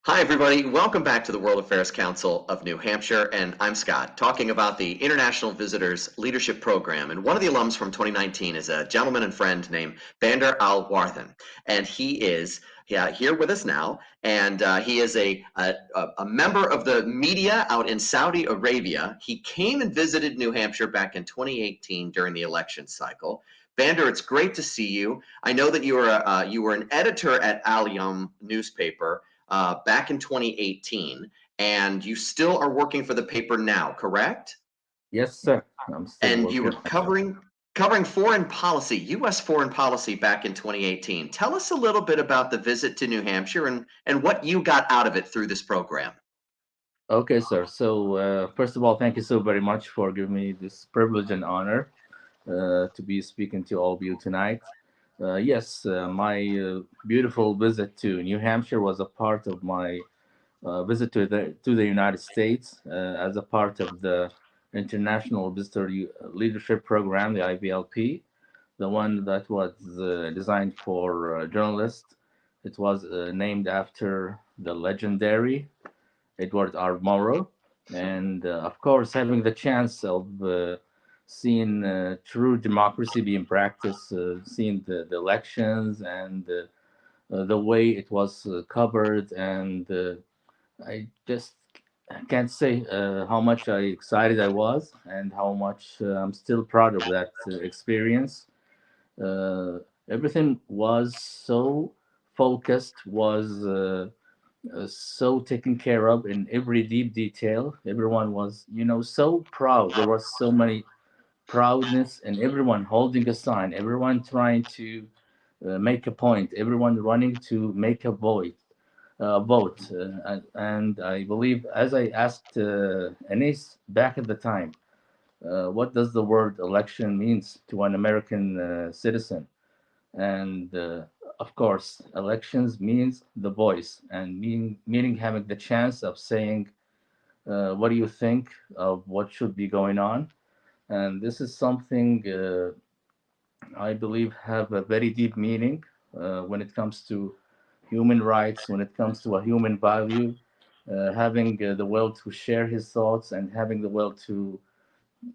Hi, everybody. Welcome back to the World Affairs Council of New Hampshire, and I'm Scott, talking about the International Visitors Leadership Program. And one of the alums from 2019 is a gentleman and friend named Bandar Al Warthan, and he is here with us now. And he is a member of the media out in Saudi Arabia. He came and visited New Hampshire back in 2018 during the election cycle. Bandar, it's great to see you. I know that you were an editor at Alumni newspaper back in 2018, and you still are working for the paper now, correct? Yes, sir. I'm still And you working were on it. covering foreign policy, U.S. foreign policy back in 2018. Tell us a little bit about the visit to New Hampshire and what you got out of it through this program. Okay, sir. So, first of all, thank you so very much for giving me this privilege and honor to be speaking to all of you tonight. Yes, my beautiful visit to New Hampshire was a part of my visit to the United States as a part of the International Leadership Program, the IVLP, the one that was designed for journalists. It was named after the legendary Edward R. Murrow, and of course, having the chance of seeing true democracy being practiced, seeing the elections and the way it was covered, and I just can't say how much I excited I was, and how much I'm still proud of that experience. Uh, Everything was so focused, was so taken care of in every deep detail. Everyone was, so proud. There was so many proudness, and everyone holding a sign, everyone trying to make a point, everyone running to make a vote. And I believe, as I asked Anis back at the time, what does the word election means to an American citizen? And of course, elections means the voice, and meaning having the chance of saying what do you think of what should be going on. And this is something I believe have a very deep meaning when it comes to human rights, when it comes to a human value, having the will to share his thoughts, and having the will to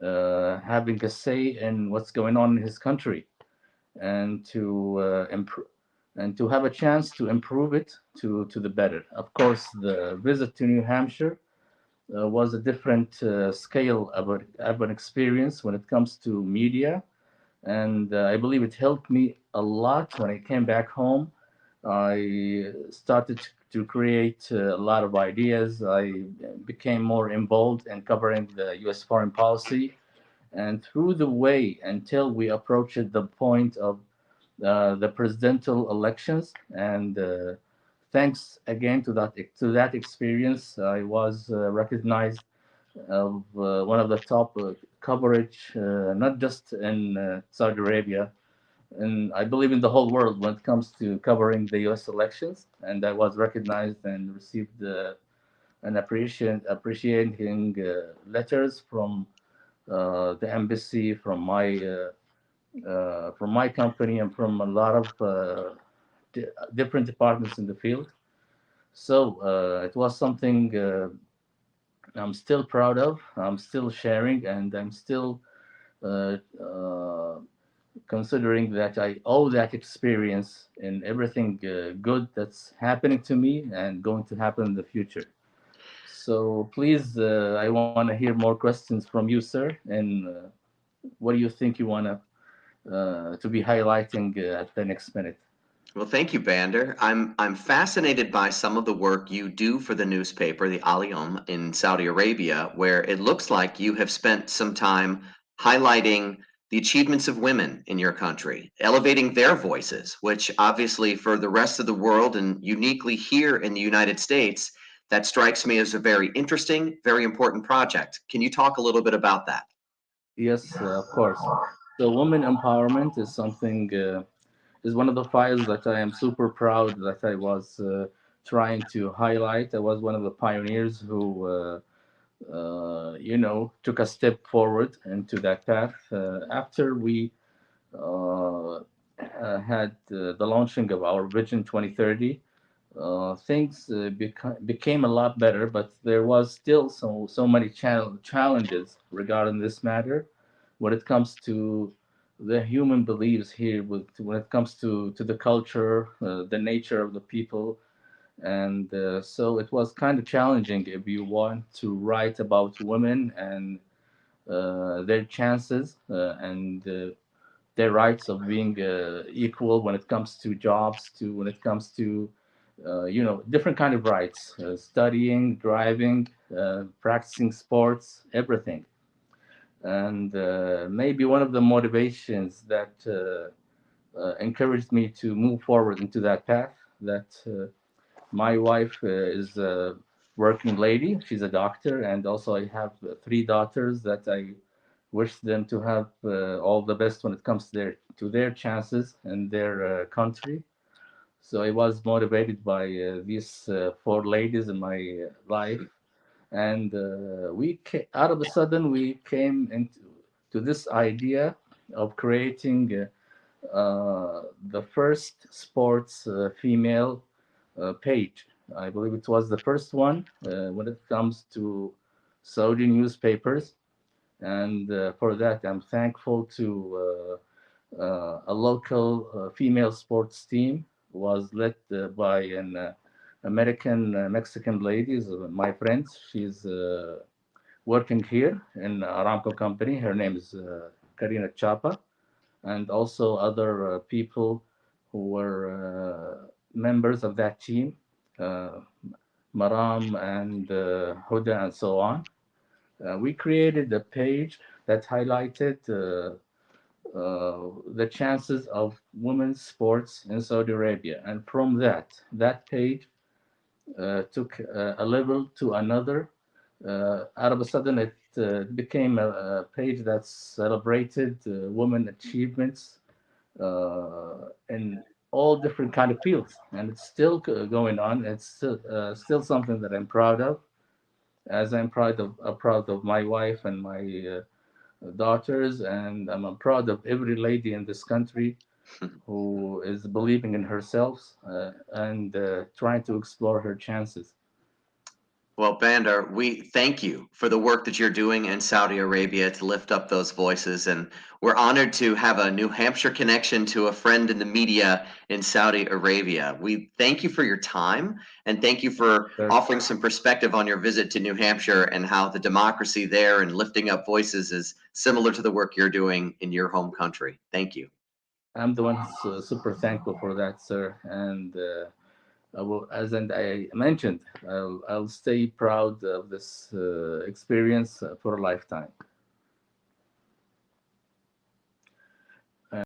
having a say in what's going on in his country, and to improve, and to have a chance to improve it to the better. Of course, the visit to New Hampshire was a different scale of an experience when it comes to media, and I believe it helped me a lot when I came back home. I started to create a lot of ideas. I became more involved in covering the U.S. foreign policy, and through the way until we approached the point of the presidential elections. And thanks again to that experience, I was recognized of one of the top coverage, not just in Saudi Arabia, and I believe in the whole world when it comes to covering the U.S. elections. And I was recognized and received an appreciating letters the embassy, from my company, and from a lot of different departments in the field. So it was something I'm still proud of. I'm still sharing, and I'm still uh, uh, considering that I owe that experience in everything good that's happening to me and going to happen in the future. So please, I want to hear more questions from you, sir. And what do you think you want to be highlighting at the next minute? Well, thank you, Bander. I'm fascinated by some of the work you do for the newspaper, the Aliyom in Saudi Arabia, where it looks like you have spent some time highlighting the achievements of women in your country, elevating their voices, which obviously for the rest of the world and uniquely here in the United States, that strikes me as a very interesting, very important project. Can you talk a little bit about that? Yes, of course. So women empowerment is one of the files that I am super proud that I was trying to highlight. I was one of the pioneers who, took a step forward into that path. After we had the launching of our Vision 2030, things became a lot better, but there was still so many challenges regarding this matter when it comes to the human beliefs here, when it comes to the culture, the nature of the people. And so it was kind of challenging if you want to write about women and their chances and their rights of being equal when it comes to jobs, to when it comes to different kind of rights, studying, driving, practicing sports, everything. And maybe one of the motivations that encouraged me to move forward into that path, that my wife is a working lady. She's a doctor, and also I have three daughters that I wish them to have all the best when it comes to their chances and their country. So I was motivated by these four ladies in my life, and out of a sudden we came into to this idea of creating the first sports female page. I believe it was the first one when it comes to Saudi newspapers, and for that I'm thankful to a local female sports team was led by an American Mexican lady, my friend. She's working here in Aramco company. Her name is Karina Chapa, and also other people who were members of that team, uh, Maram and Huda and so on. We created a page that highlighted the chances of women's sports in Saudi Arabia. And from that page took a level to another. Out of a sudden, it became a page that celebrated women achievements in all different kind of fields, and it's still going on. It's still something that I'm proud of, as I'm proud of my wife and my daughters, and I'm proud of every lady in this country who is believing in herself and trying to explore her chances. Well, Bandar, we thank you for the work that you're doing in Saudi Arabia to lift up those voices. And we're honored to have a New Hampshire connection to a friend in the media in Saudi Arabia. We thank you for your time and thank you for Sir, offering some perspective on your visit to New Hampshire and how the democracy there and lifting up voices is similar to the work you're doing in your home country. Thank you. I'm the one who's super thankful for that, sir. And I will, as and I mentioned, I'll stay proud of this experience for a lifetime.